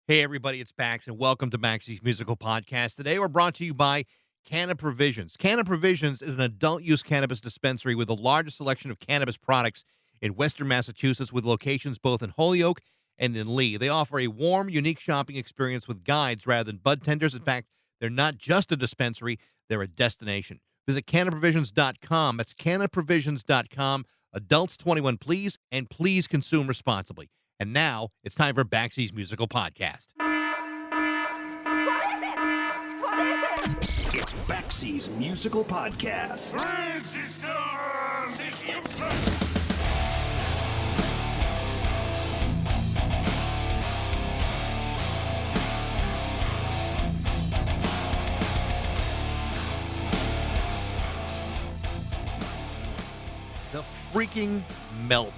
Hey, everybody, it's Bax, and welcome to Baxy's Musical Podcast. Today, we're brought to you by Canna Provisions. Canna Provisions is an adult-use cannabis dispensary with the largest selection of cannabis products in Western Massachusetts, with locations both in Holyoke and in Lee. They offer a warm, unique shopping experience with guides rather than bud tenders. In fact, they're not just a dispensary, they're a destination. Visit cannaprovisions.com. That's cannaprovisions.com. Adults 21, please, and please consume responsibly. And now, it's time for Baxy's Musical Podcast. It's Baxy's Musical Podcast. The freaking Melvins.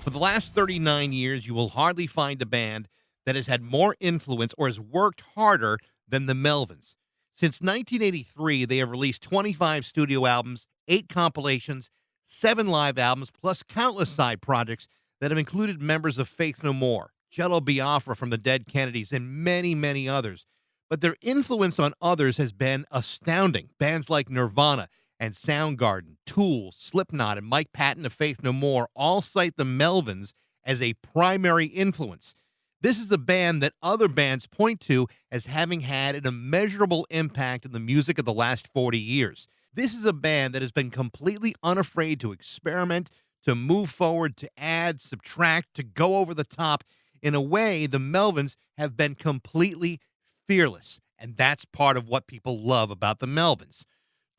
For the last 39 years, you will hardly find a band that has had more influence or has worked harder than the Melvins. Since 1983, they have released 25 studio albums, 8 compilations, 7 live albums, plus countless side projects that have included members of Faith No More, Jello Biafra from the Dead Kennedys, and many, many others. But their influence on others has been astounding. Bands like Nirvana and Soundgarden, Tool, Slipknot, and Mike Patton of Faith No More all cite the Melvins as a primary influence. This is a band that other bands point to as having had an immeasurable impact on the music of the last 40 years. This is a band that has been completely unafraid to experiment, to move forward, to add, subtract, to go over the top. In a way, the Melvins have been completely fearless, and that's part of what people love about the Melvins.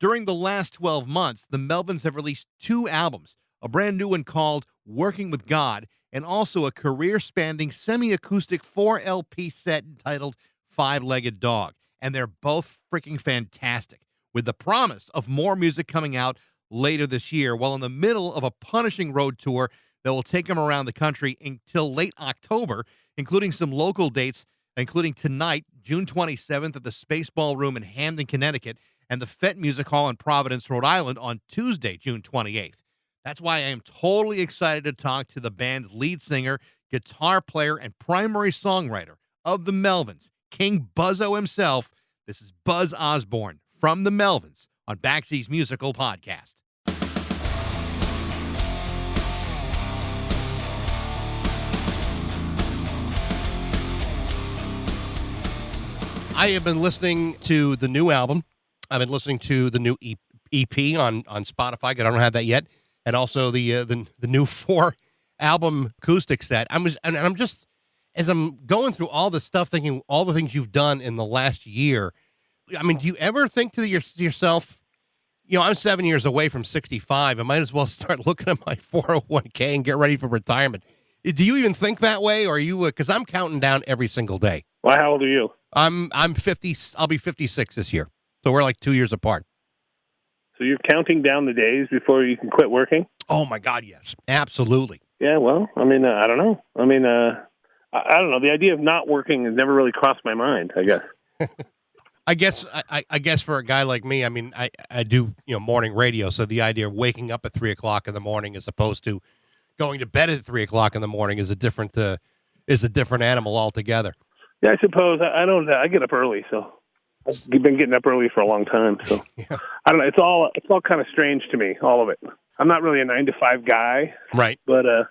During the last 12 months, the Melvins have released 2 albums, a brand new one called Working with God, and also a career-spanning semi-acoustic 4 LP set entitled Five-Legged Dog. And they're both freaking fantastic, with the promise of more music coming out later this year, while in the middle of a punishing road tour that will take them around the country until late October, including some local dates, including tonight, June 27th, at the Space Ballroom in Hamden, Connecticut, and the Fett Music Hall in Providence, Rhode Island on Tuesday, June 28th. That's why I am totally excited to talk to the band's lead singer, guitar player, and primary songwriter of the Melvins, King Buzzo himself. This is Buzz Osbourne from the Melvins on Baxy's Musical Podcast. I have been listening to the new album. I've been listening to the new EP on Spotify. I don't have that yet, and also the new 4 album acoustic set. I'm just as I'm going through all the stuff, thinking all the things you've done in the last year. I mean, do you ever think to yourself, I'm 7 years away from 65. I might as well start looking at my 401k and get ready for retirement. Do you even think that way, or are you? Because I'm counting down every single day. Well, how old are you? I'm 50. I'll be 56 this year. So we're like 2 years apart. So you're counting down the days before you can quit working? Oh, my God, yes. Absolutely. Yeah, well, I mean, I don't know. I mean, I don't know. The idea of not working has never really crossed my mind, I guess. I guess for a guy like me, I mean, I do, morning radio. So the idea of waking up at 3 o'clock in the morning as opposed to going to bed at 3 o'clock in the morning is a different animal altogether. Yeah, I suppose. I get up early, so I've been getting up early for a long time. So Yeah. I don't know. It's all kind of strange to me, all of it. I'm not really a 9-to-5 guy, Right. but I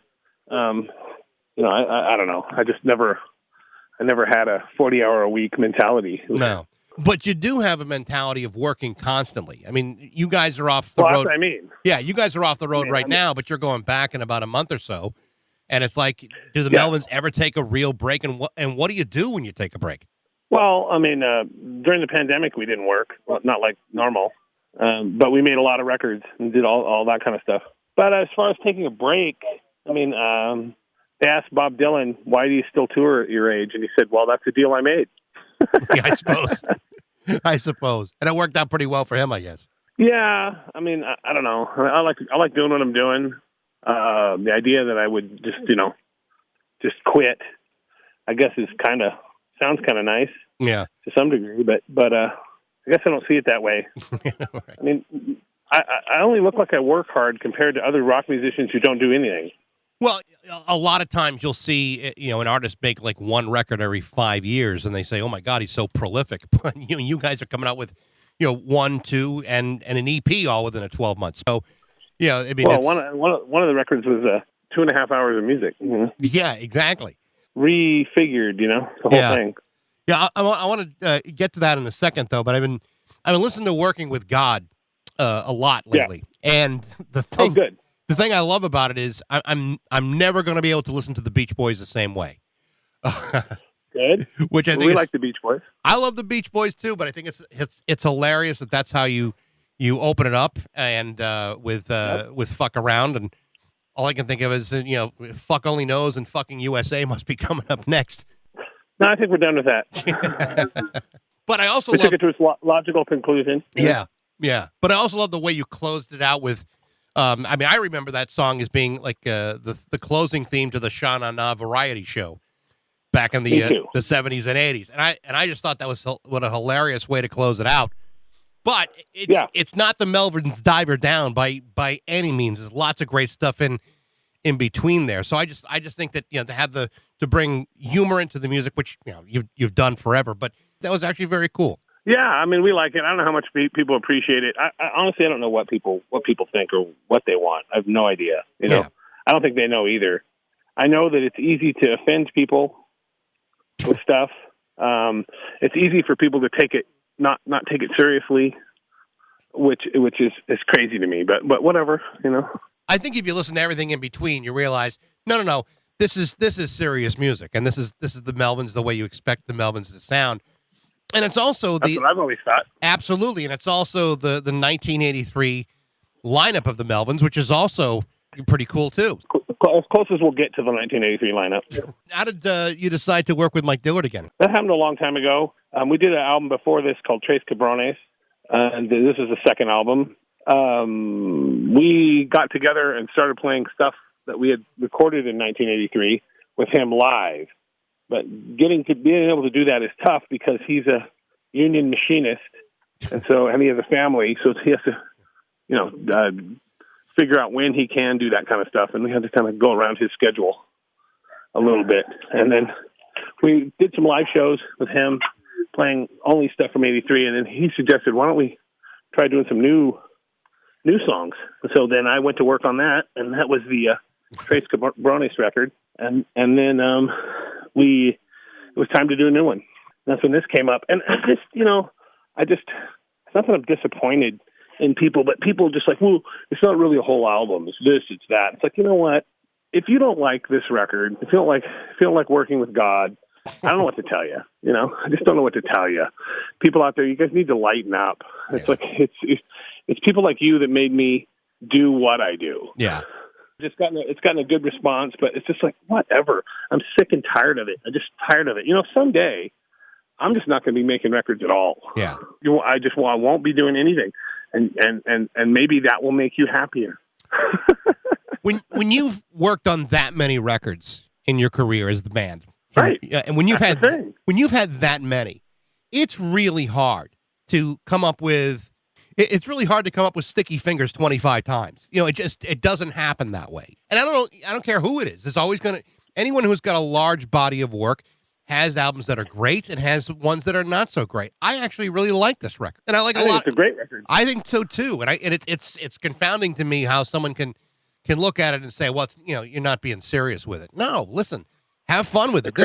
don't know. I never had a 40-hour-a-week mentality. No, but you do have a mentality of working constantly. I mean, you guys are off the road. That's what I mean. Yeah, you guys are off the road right now, but you're going back in about a month or so. And it's like, do the Melvins ever take a real break? And what do you do when you take a break? Well, I mean, during the pandemic, we didn't work, well, not like normal, but we made a lot of records and did all that kind of stuff. But as far as taking a break, I mean, they asked Bob Dylan, why do you still tour at your age? And he said, well, that's the deal I made. Yeah, I suppose. And it worked out pretty well for him, I guess. Yeah, I mean, I don't know. I like doing what I'm doing. The idea that I would just quit, I guess sounds kind of nice. Yeah. To some degree, but I guess I don't see it that way. Right. I mean, I only look like I work hard compared to other rock musicians who don't do anything. Well, a lot of times you'll see, an artist make like one record every 5 years, and they say, "Oh my God, he's so prolific." But you guys are coming out with, one, two, and an EP all within a 12 months. So, I mean, Well, it's one of the records was 2.5 hours of music, yeah, exactly. refigured, the whole Yeah. thing. Yeah, I want to get to that in a second, though. But I've been listening to "Working with God" a lot Yeah. lately, and the Oh, thing good. the thing I love about it is I'm never going to be able to listen to the Beach Boys the same way. Good. Which I think We is, like the Beach Boys. I love the Beach Boys too, but I think it's hilarious that that's how you open it up, and with "Fuck Around," and all I can think of is "Fuck Only Knows" and "Fucking USA" must be coming up next. No, I think we're done with that. But I also We love took it to its logical conclusion. Yeah. But I also love the way you closed it out with. I remember that song as being like the closing theme to the Sha Na Na variety show back in Me too. the 70s and 80s, and I just thought that was what a hilarious way to close it out. But it's not the Melvins Diver Down by any means. There's lots of great stuff in between there. So I just think that to have to bring humor into the music, which you've done forever, but that was actually very cool. Yeah, I mean, we like it. I don't know how much people appreciate it. I honestly, I don't know what people think or what they want. I have no idea. Yeah. I don't think they know either. I know that it's easy to offend people with stuff. It's easy for people to take it not take it seriously, which is crazy to me. But whatever, I think if you listen to everything in between, you realize no. This is serious music, and this is the Melvins the way you expect the Melvins to sound. And it's also That's what I've always thought. Absolutely, and it's also the 1983 lineup of the Melvins, which is also pretty cool too. As close as we'll get to the 1983 lineup. How did you decide to work with Mike Dillard again? That happened a long time ago. We did an album before this called Tres Cabrones, and this is the second album. We got together and started playing stuff that we had recorded in 1983 with him live. But being able to do that is tough because he's a union machinist, and he has a family, so he has to, figure out when he can do that kind of stuff, and we had to kind of go around his schedule a little bit. And then we did some live shows with him, playing only stuff from '83, and then he suggested, "Why don't we try doing some new songs?" And so then I went to work on that, and that was the Tres Cabrones record, and then it was time to do a new one. That's when this came up. And it's not that I'm disappointed in people, but people just like, well, it's not really a whole album. It's this, it's that. It's like, you know what? If you don't like this record, if you don't like Working with God, I don't know what to tell you. I just don't know what to tell you. People out there, you guys need to lighten up. It's like, it's people like you that made me do what I do. Yeah. It's gotten a good response, but it's just like, whatever. I'm sick and tired of it. I'm just tired of it. Someday I'm just not going to be making records at all. Yeah. I won't be doing anything, and maybe that will make you happier. when you've worked on that many records in your career as the band, right? And when you've That's had that many, it's really hard to come up with. It's really hard to come up with Sticky Fingers 25 times. It doesn't happen that way. And I don't care who it is. It's always anyone who's got a large body of work has albums that are great and has ones that are not so great. I actually really like this record, and I think it's a great record. I think so too. And it's confounding to me how someone can look at it and say, well, you're not being serious with it. No, listen, have fun with it.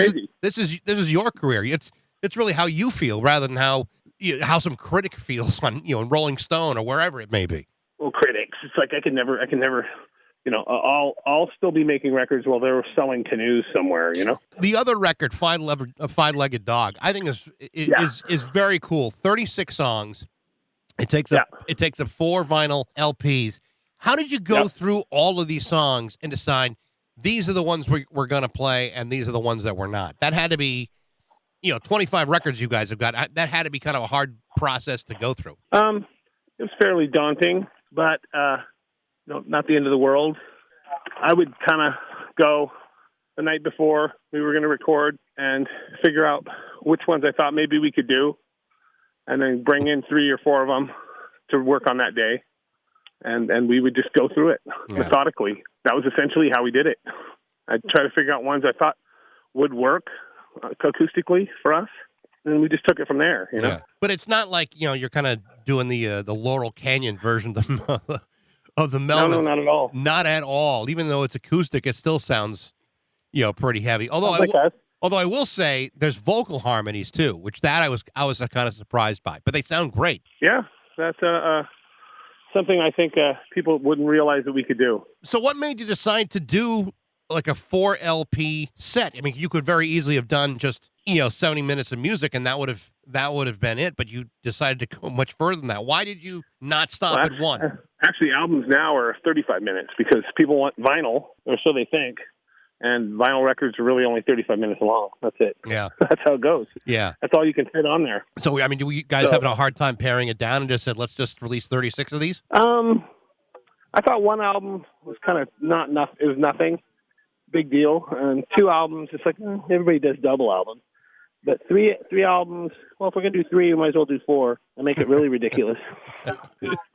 This is your career. It's really how you feel rather than how some critic feels on Rolling Stone or wherever it may be. Well, critics, it's like I can never, I'll still be making records while they're selling canoes somewhere. The other record, Five-Legged Dog, I think is very cool. 36 songs. It takes up 4 vinyl LPs. How did you go through all of these songs and decide these are the ones we're going to play and these are the ones that we're not? That had to be 25 records you guys have got. That had to be kind of a hard process to go through. It was fairly daunting, but not the end of the world. I would kind of go the night before we were going to record and figure out which ones I thought maybe we could do, and then bring in 3 or 4 of them to work on that day, and we would just go through it methodically. that was essentially how we did it. I tried to figure out ones I thought would work acoustically for us, and we just took it from there. You know, Yeah. But it's not like you're kind of doing the Laurel Canyon version of the of the Melvins. No, not at all. Not at all. Even though it's acoustic, it still sounds pretty heavy. Although Although I will say there's vocal harmonies too, which I was kind of surprised by, but they sound great. Yeah, that's something I think people wouldn't realize that we could do. So what made you decide to do like a 4 LP set? I mean, you could very easily have done just 70 minutes of music, and that would have been it. But you decided to go much further than that. Why did you not stop at one? Actually, albums now are 35 minutes because people want vinyl, or so they think. And vinyl records are really only 35 minutes long. That's it. Yeah. That's how it goes. Yeah. That's all you can fit on there. So, I mean, do you guys having a hard time paring it down and just said, let's just release 36 of these? I thought one album was kind of not enough. It was nothing. Big deal. And 2 albums, it's like, everybody does double albums. But three albums, well, if we're going to do 3, we might as well do 4 and make it really ridiculous. That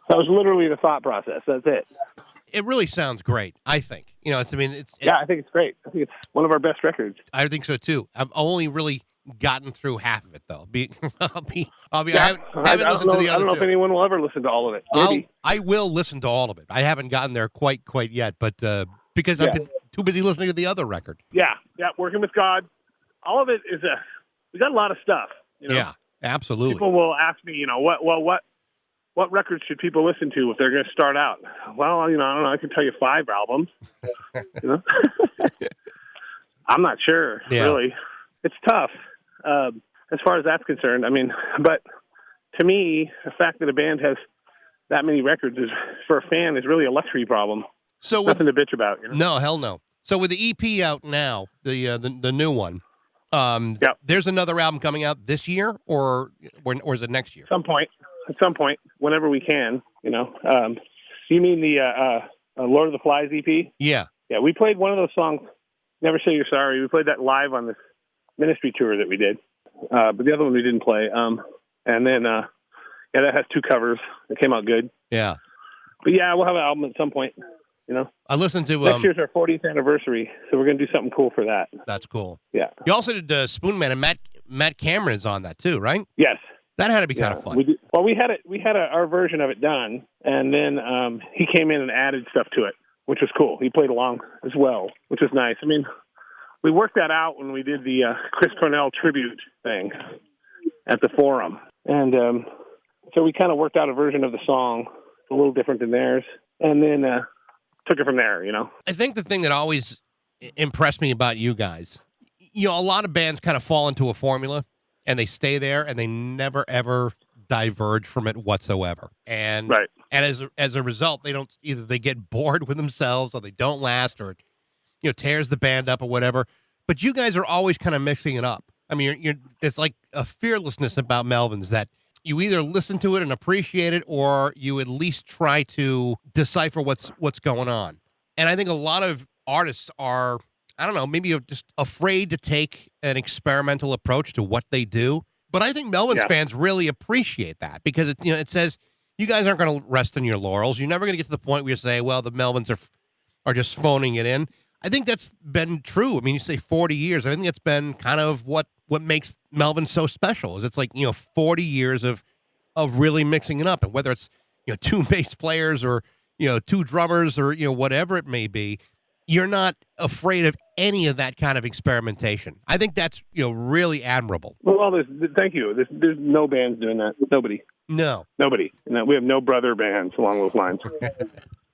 was literally the thought process. That's it. It really sounds great, I think. I think it's great. I think it's one of our best records. I think so too. I've only really gotten through half of it though. I haven't listened to the other. I don't know if anyone will ever listen to all of it. Maybe. I will listen to all of it. I haven't gotten there quite yet, but because I've been too busy listening to the other record. Yeah, Working with God. All of it is we got a lot of stuff. Yeah, absolutely. People will ask me, what records should people listen to if they're going to start out? Well, I don't know. I can tell you 5 albums. I'm not sure, really. It's tough as far as that's concerned. I mean, but to me, the fact that a band has that many records for a fan is really a luxury problem. So nothing to bitch about. No, hell no. So with the EP out now, the new one, there's another album coming out this year, or is it next year? At some point, whenever we can, You mean the Lord of the Flies EP? Yeah, we played one of those songs, Never Say You're Sorry. We played that live on this ministry tour that we did, but the other one we didn't play. And then, that has 2 covers. It came out good. Yeah. But we'll have an album at some point, I listened to... Next year's our 40th anniversary, so we're going to do something cool for that. That's cool. Yeah. You also did Spoonman, and Matt Cameron is on that too, right? Yes. That had to be kind of fun. We had our version of it done, and then he came in and added stuff to it, which was cool. He played along as well, which was nice. I mean, we worked that out when we did the Chris Cornell tribute thing at the Forum. And so we kind of worked out a version of the song a little different than theirs, and then took it from there, I think the thing that always impressed me about you guys, a lot of bands kind of fall into a formula, and they stay there, and they never, ever diverge from it whatsoever. And and as a result, they get bored with themselves, or they don't last, or tears the band up or whatever. But you guys are always kind of mixing it up. I mean, it's like a fearlessness about Melvins that you either listen to it and appreciate it, or you at least try to decipher what's going on. And I think a lot of artists are, I don't know, maybe just afraid to take an experimental approach to what they do. But I think Melvins fans really appreciate that, because it says you guys aren't going to rest on your laurels. You're never going to get to the point where you say, well, the Melvins are just phoning it in. I think that's been true. I mean, you say 40 years. I think that's been kind of what makes Melvins so special. Is it's like 40 years of really mixing it up, and whether it's 2 bass players or 2 drummers or whatever it may be, you're not afraid of any of that kind of experimentation. I think that's really admirable. Well, thank you. There's no bands doing that. Nobody. No. Nobody. We have no brother bands along those lines.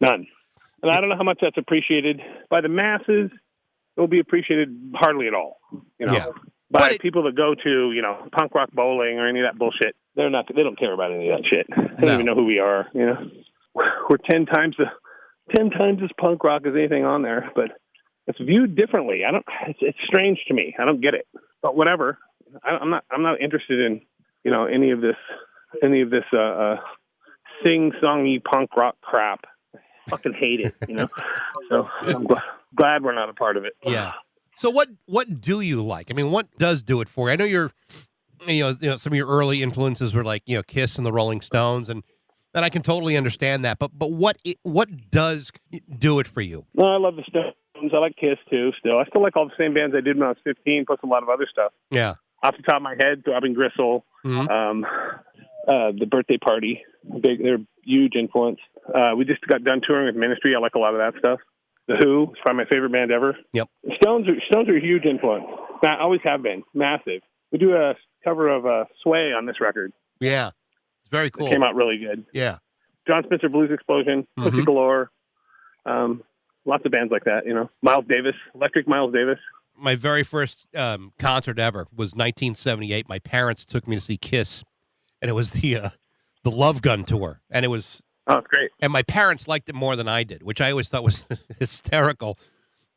None. And I don't know how much that's appreciated by the masses. It will be appreciated hardly at all. By people that go to punk rock bowling or any of that bullshit. They don't care about any of that shit. They don't even know who we are. We're 10 times as punk rock as anything on there, but it's viewed differently. It's strange to me. I don't get it. But whatever. I'm not interested in any of this sing-songy punk rock crap. I fucking hate it. So I'm glad we're not a part of it. Yeah. So what do you like? I mean, what does do it for you? I know you're some of your early influences were like Kiss and the Rolling Stones, and And I can totally understand that. But what does do it for you? No, I love the Stones. I like Kiss too. Still, I still like all the same bands I did when I was 15, plus a lot of other stuff. Yeah. Off the top of my head, Throbbing Gristle, the Birthday Party, they're huge influence. We just got done touring with Ministry. I like a lot of that stuff. The Who is probably my favorite band ever. Yep. Stones are a huge influence. Always have been. Massive. We do a cover of Sway on this record. Yeah. It's very cool. It came out really good. Yeah. John Spencer Blues Explosion, Pussy Galore, lots of bands like that, Miles Davis, Electric Miles Davis. My very first concert ever was 1978. My parents took me to see Kiss, and it was the Love Gun tour, and it was... Oh, it's great. And my parents liked it more than I did, which I always thought was hysterical.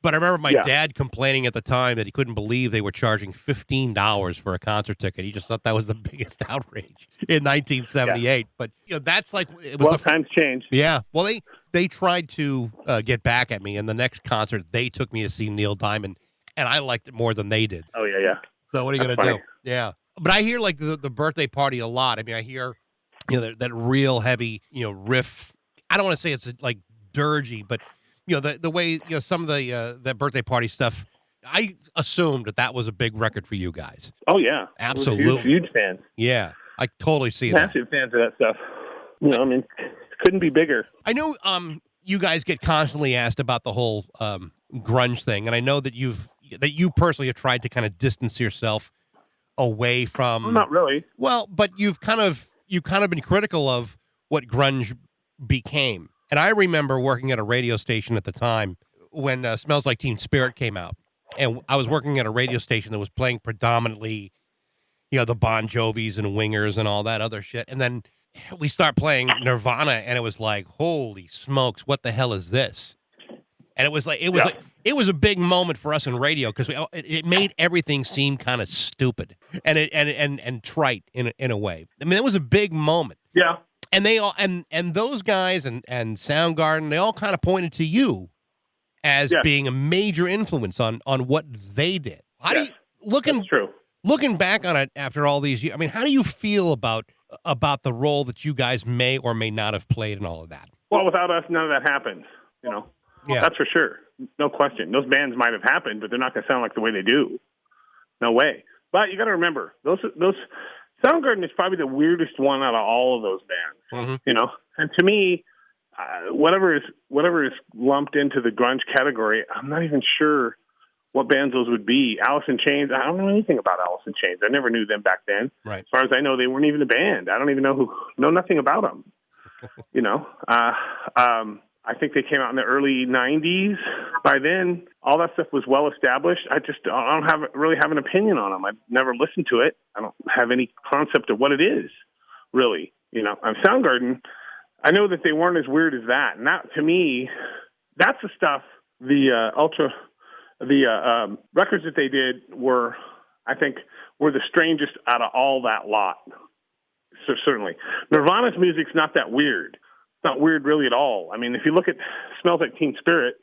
But I remember my dad complaining at the time that he couldn't believe they were charging $15 for a concert ticket. He just thought that was the biggest outrage in 1978. Yeah. But that's like it was. Times changed. Yeah. Well, they tried to get back at me, and the next concert they took me to see Neil Diamond, and I liked it more than they did. Oh yeah. So what are you going to do? Yeah. But I hear like the Birthday Party a lot. I mean, I hear that real heavy riff. I don't want to say it's like dirgy, but. The way some of the Birthday Party stuff, I assumed that was a big record for you guys. Oh yeah, absolutely, huge fan. Yeah, I totally see Massive fans of that stuff. I mean, couldn't be bigger. I know you guys get constantly asked about the whole grunge thing, and I know that you personally have tried to kind of distance yourself away from. Well, not really. Well, but you've kind of been critical of what grunge became. And I remember working at a radio station at the time when Smells Like Teen Spirit came out. And I was working at a radio station that was playing predominantly, the Bon Jovis and Wingers and all that other shit. And then we start playing Nirvana, and it was like, holy smokes, what the hell is this? And it was a big moment for us in radio because it made everything seem kind of stupid and trite in a way. I mean, it was a big moment. Yeah. And they all and those guys and Soundgarden, they all kind of pointed to you as being a major influence on what they did. How do you looking back on it after all these years? I mean, how do you feel about the role that you guys may or may not have played in all of that? Well, without us, none of that happens. Yeah, that's for sure. No question. Those bands might have happened, but they're not going to sound like the way they do. No way. But you got to remember those. Soundgarden is probably the weirdest one out of all of those bands, And to me, whatever is lumped into the grunge category, I'm not even sure what bands those would be. Alice in Chains, I don't know anything about Alice in Chains. I never knew them back then. Right. As far as I know, they weren't even a band. I don't even know nothing about them. I think they came out in the early 90s. By then, all that stuff was well established. I don't really have an opinion on them. I've never listened to it. I don't have any concept of what it is, really. On Soundgarden, I know that they weren't as weird as that. And that, to me, that's the stuff, the records that they did were the strangest out of all that lot. So certainly. Nirvana's music's not that weird. It's not weird really at all. I mean, if you look at Smells Like Teen Spirit,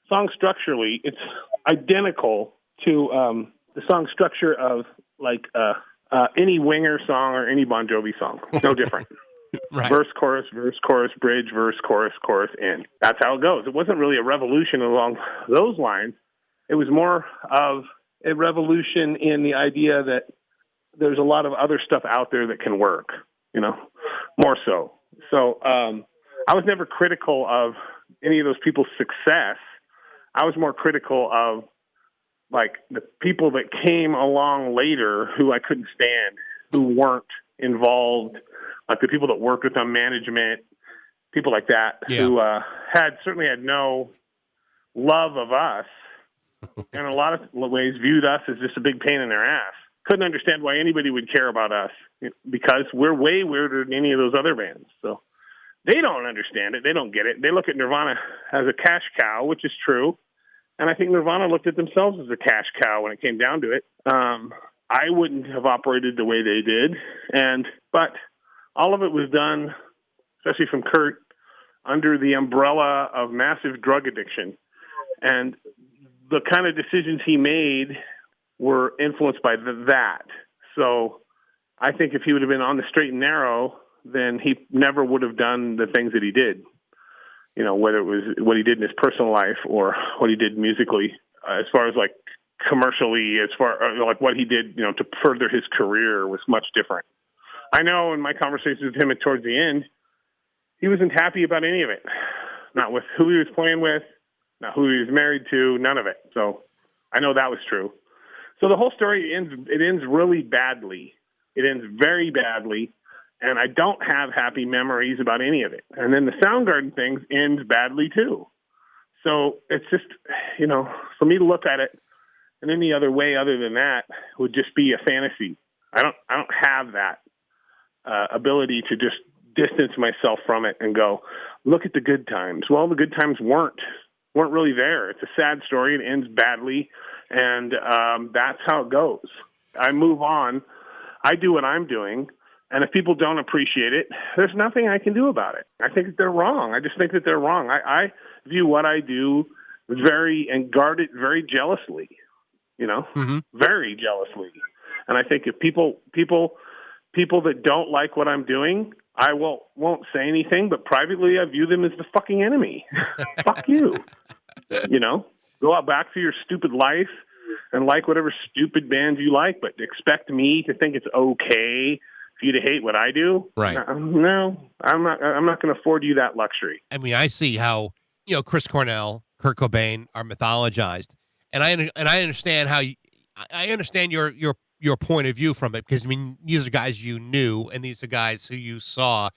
song structurally, it's identical to the song structure of like any Winger song or any Bon Jovi song. No different. Right. Verse, chorus, bridge, verse, chorus, end. That's how it goes. It wasn't really a revolution along those lines. It was more of a revolution in the idea that there's a lot of other stuff out there that can work, more so. So, I was never critical of any of those people's success. I was more critical of like the people that came along later who I couldn't stand, who weren't involved, like the people that worked with them, management, people like that, who certainly had no love of us, and in a lot of ways viewed us as just a big pain in their ass. Couldn't understand why anybody would care about us because we're way weirder than any of those other bands. So. They don't understand it. They don't get it. They look at Nirvana as a cash cow, which is true. And I think Nirvana looked at themselves as a cash cow when it came down to it. I wouldn't have operated the way they did. But all of it was done, especially from Kurt, under the umbrella of massive drug addiction. And the kind of decisions he made were influenced by that. So I think if he would have been on the straight and narrow, then he never would have done the things that he did. You know, whether it was what he did in his personal life or what he did musically, as far as like commercially, as far like what he did, you know, to further his career was much different. I know in my conversations with him towards the end, he wasn't happy about any of it. Not with who he was playing with, not who he was married to, none of it. So I know that was true. So the whole story ends really badly. It ends very badly. And I don't have happy memories about any of it. And then the Soundgarden things ends badly too. So it's just, you know, for me to look at it in any other way other than that would just be a fantasy. I don't have that ability to just distance myself from it and go, look at the good times. Well, the good times weren't really there. It's a sad story. It ends badly. And that's how it goes. I move on. I do what I'm doing. And if people don't appreciate it, there's nothing I can do about it. I think that they're wrong. I just think that they're wrong. I view what I do and guard it very jealously, you know, very jealously. And I think if people that don't like what I'm doing, I won't say anything, but privately I view them as the fucking enemy. Fuck you. You know, go out back to your stupid life and like whatever stupid bands you like, but expect me to think it's okay for you to hate what I do? Right. No, I'm not going to afford you that luxury. I mean, I see how, you know, Chris Cornell, Kurt Cobain are mythologized, and I understand how I understand your point of view from it, because I mean, these are guys you knew, and these are guys who you saw,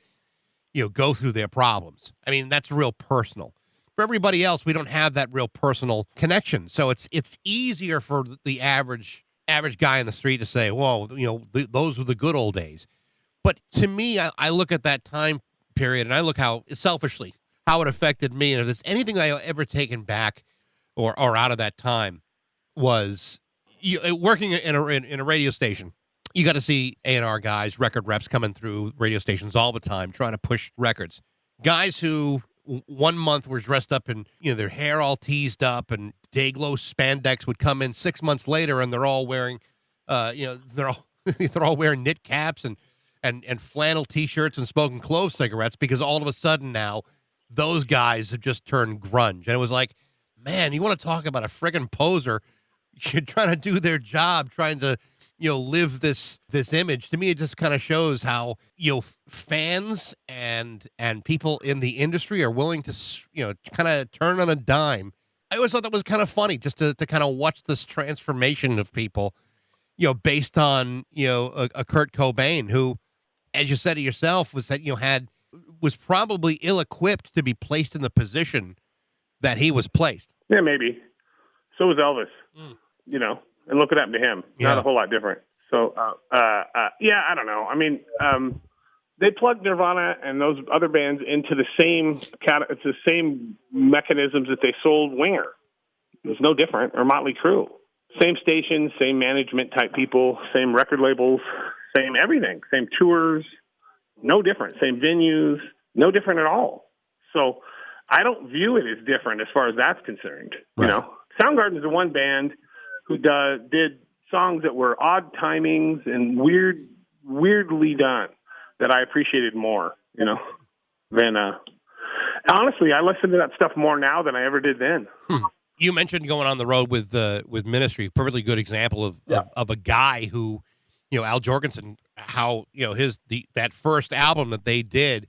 you know, go through their problems. I mean, that's real personal. For everybody else, we don't have that real personal connection, so it's easier for the average guy in the street to say, "Whoa, you know, those were the good old days." But to me, I look at that time period, and I look how selfishly how it affected me, and if there's anything I ever taken back or out of that time was working in a radio station. You got to see A&R guys, record reps coming through radio stations all the time, trying to push records. Guys who 1 month were dressed up in, you know, their hair all teased up and Dayglow spandex would come in 6 months later, and they're all wearing, you know, they're all wearing knit caps and flannel T-shirts and smoking clove cigarettes, because all of a sudden now those guys have just turned grunge. And it was like, man, you want to talk about a friggin' poser? You're trying to do their job, trying to, you know, live this image. To me, it just kind of shows how, you know, fans and people in the industry are willing to, you know, kind of turn on a dime. I always thought that was kind of funny, just to kind of watch this transformation of people, you know, based on, you know, a Kurt Cobain who, as you said to yourself, was that, you know, was probably ill-equipped to be placed in the position that he was placed. Yeah, maybe. So was Elvis. You know, and look what happened to him. Yeah. Not a whole lot different. So, yeah, I don't know. I mean, they plugged Nirvana and those other bands into the same mechanisms that they sold Winger. It was no different, or Motley Crue. Same stations, same management type people, same record labels, same everything, same tours, no different, same venues, no different at all. So I don't view it as different as far as that's concerned. Right. You know, Soundgarden is the one band who did songs that were odd timings and weirdly done that I appreciated more, you know, than, honestly, I listen to that stuff more now than I ever did then. You mentioned going on the road with Ministry, perfectly good example of a guy who, you know, Al Jorgensen, how, you know, that first album that they did,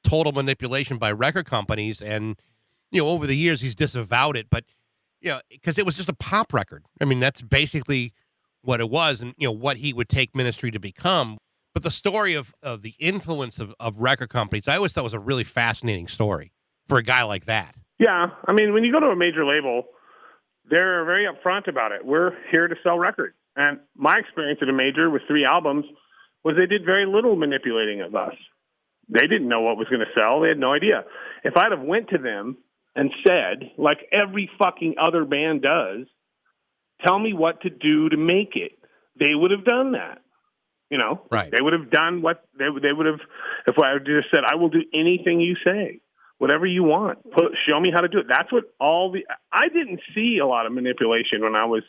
total manipulation by record companies, and, you know, over the years he's disavowed it, but, you know, because it was just a pop record. I mean, that's basically what it was, and, you know, what he would take Ministry to become. But the story of the influence of record companies, I always thought was a really fascinating story for a guy like that. Yeah, I mean, when you go to a major label, they're very upfront about it. We're here to sell records. And my experience at a major with 3 albums was they did very little manipulating of us. They didn't know what was going to sell. They had no idea. If I'd have went to them and said, like every fucking other band does, tell me what to do to make it, they would have done that. You know, right? They would have done what they would have. If I just said, I will do anything you say, whatever you want, show me how to do it. That's what I didn't see a lot of manipulation when I was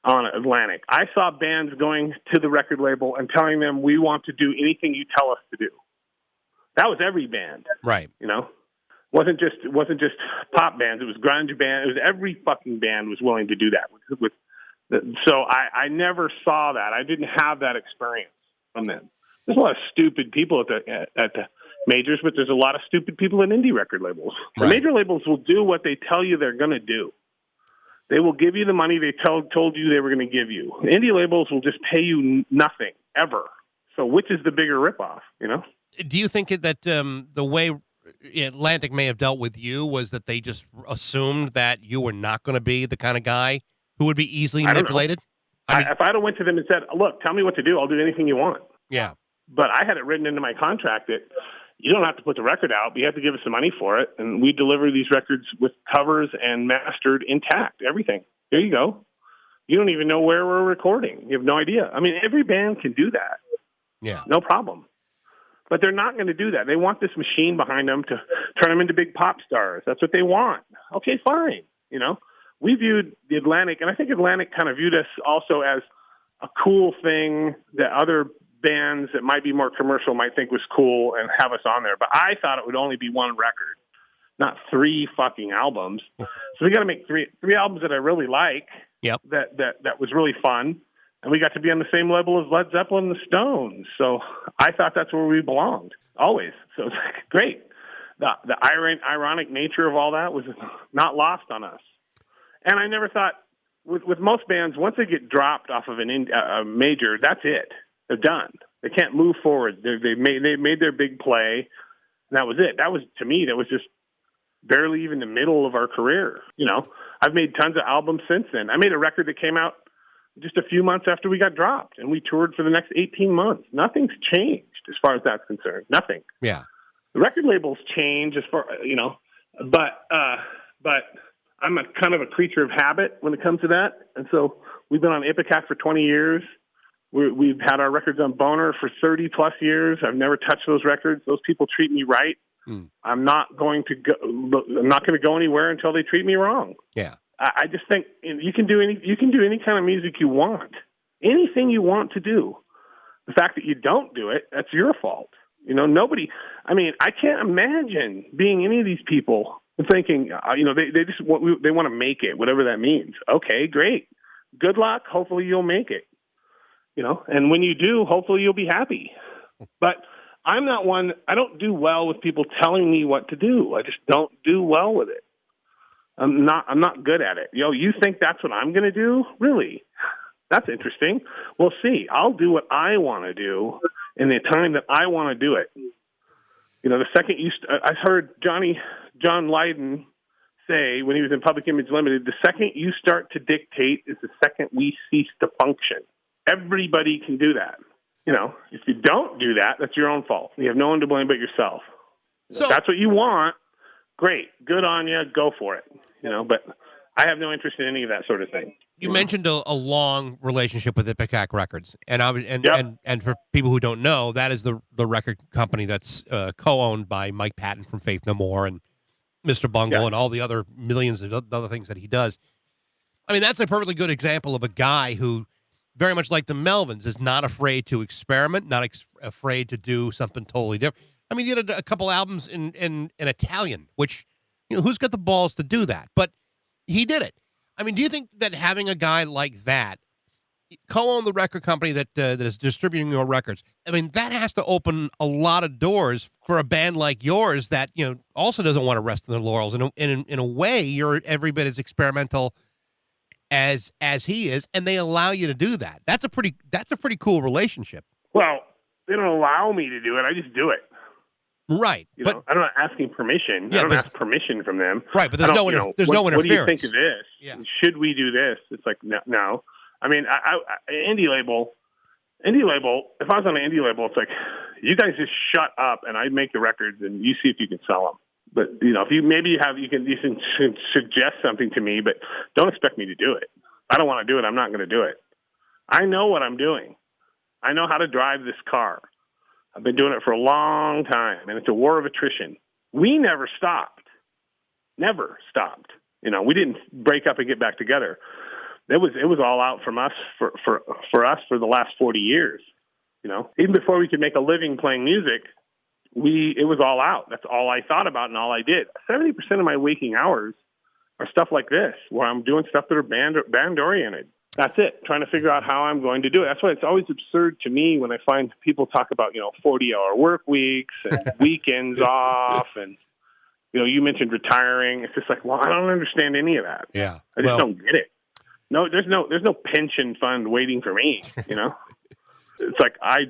on Atlantic. I saw bands going to the record label and telling them, we want to do anything you tell us to do. That was every band, Right. you know. Wasn't just pop bands. It was grunge band. It was every fucking band was willing to do that. So I never saw that. I didn't have that experience from them. There's a lot of stupid people at the majors, but there's a lot of stupid people at indie record labels. Right. The major labels will do what they tell you they're going to do. They will give you the money they told you they were going to give you. The indie labels will just pay you nothing ever. So which is the bigger ripoff? You know? Do you think that the way Atlantic may have dealt with you was that they just assumed that you were not going to be the kind of guy who would be easily manipulated? If I'd have went to them and said, look, tell me what to do, I'll do anything you want. Yeah. But I had it written into my contract that you don't have to put the record out, but you have to give us the money for it. And we deliver these records with covers and mastered intact, everything. There you go. You don't even know where we're recording. You have no idea. I mean, every band can do that. Yeah. No problem. But they're not going to do that. They want this machine behind them to turn them into big pop stars. That's what they want. Okay, fine. You know, we viewed the Atlantic, and I think Atlantic kind of viewed us also as a cool thing that other bands that might be more commercial might think was cool and have us on there. But I thought it would only be one record, not 3 fucking albums. So we got to make three albums that I really like. Yep. That was really fun. And we got to be on the same level as Led Zeppelin and the Stones. So I thought that's where we belonged, always. So it's like, great. The ironic nature of all that was not lost on us. And I never thought, with most bands, once they get dropped off of a major, that's it. They're done. They can't move forward. They made their big play, and that was it. That was, to me, that was just barely even the middle of our career. You know, I've made tons of albums since then. I made a record that came out just a few months after we got dropped, and we toured for the next 18 months. Nothing's changed as far as that's concerned. Nothing. Yeah. The record labels change as far, you know, but I'm a kind of a creature of habit when it comes to that. And so we've been on Ipecac for 20 years. We've had our records on Boner for 30 plus years. I've never touched those records. Those people treat me right. I'm not going to go anywhere until they treat me wrong. Yeah. I just think you can do any kind of music you want, anything you want to do. The fact that you don't do it, that's your fault. You know, I can't imagine being any of these people thinking, they want to make it, whatever that means. Okay, great. Good luck. Hopefully you'll make it, you know, and when you do, hopefully you'll be happy. But I'm not one, I don't do well with people telling me what to do. I just don't do well with it. I'm not good at it. You think that's what I'm going to do? Really? That's interesting. We'll see. I'll do what I want to do in the time that I want to do it. You know, the second I heard John Lydon say when he was in Public Image Limited, the second you start to dictate is the second we cease to function. Everybody can do that. You know, if you don't do that, that's your own fault. You have no one to blame but yourself. So, if that's what you want. Great. Good on you. Go for it. You know, but I have no interest in any of that sort of thing. You mentioned a long relationship with Ipecac Records, and and for people who don't know, that is the record company that's co-owned by Mike Patton from Faith No More and Mr. Bungle and all the other millions of other things that he does. I mean, that's a perfectly good example of a guy who, very much like the Melvins, is not afraid to experiment, not afraid to do something totally different. I mean, he did a couple albums in Italian, which, you know, who's got the balls to do that? But he did it. I mean, do you think that having a guy like that co-own the record company that is distributing your records, I mean, that has to open a lot of doors for a band like yours that, you know, also doesn't want to rest in their laurels. And in a way, you're every bit as experimental as he is, and they allow you to do that. That's a pretty cool relationship. Well, they don't allow me to do it. I just do it. Right. You know, I'm not asking permission. Yeah, I don't ask permission from them. Right, but there's no interference. What do you think of this? Yeah. Should we do this? It's like, no. I mean, indie label, if I was on an indie label, it's like, you guys just shut up and I make the records and you see if you can sell them. But, you know, if you can suggest something to me, but don't expect me to do it. I don't want to do it. I'm not going to do it. I know what I'm doing. I know how to drive this car. I've been doing it for a long time, and it's a war of attrition. We never stopped. Never stopped. You know, we didn't break up and get back together. It was all out from us for us for the last 40 years. You know, even before we could make a living playing music, it was all out. That's all I thought about and all I did. 70% of my waking hours are stuff like this, where I'm doing stuff that are band oriented. That's it. Trying to figure out how I'm going to do it. That's why it's always absurd to me when I find people talk about, 40-hour work weeks and weekends off. And, you mentioned retiring. It's just like, well, I don't understand any of that. Yeah. I just don't get it. No, there's no pension fund waiting for me, It's like I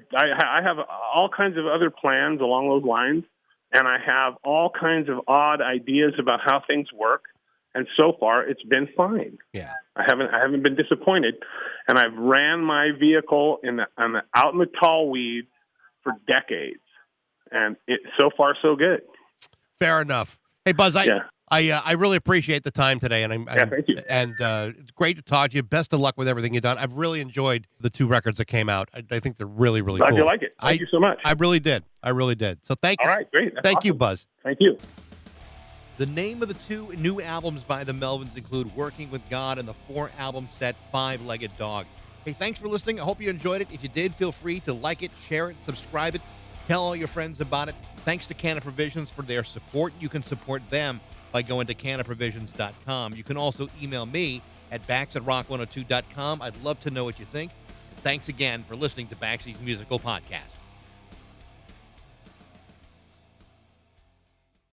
have all kinds of other plans along those lines, and I have all kinds of odd ideas about how things work. And so far, it's been fine. Yeah, I haven't been disappointed, and I've ran my vehicle out in the tall weeds for decades, and so far so good. Fair enough. Hey, Buzz, I really appreciate the time today, and thank you. And it's great to talk to you. Best of luck with everything you've done. I've really enjoyed the 2 records that came out. I think they're really, really Glad cool. you like it. Thank you so much. I really did. So thank you. All right, great. That's Thank you, awesome. Buzz. Thank you. The name of the 2 new albums by the Melvins include Working with God and the 4-album set 5-Legged Dog. Hey, thanks for listening. I hope you enjoyed it. If you did, feel free to like it, share it, subscribe it, tell all your friends about it. Thanks to Canna Provisions for their support. You can support them by going to cannaprovisions.com. You can also email me at bax@rock102.com. I'd love to know what you think. Thanks again for listening to Baxy's Musical Podcast.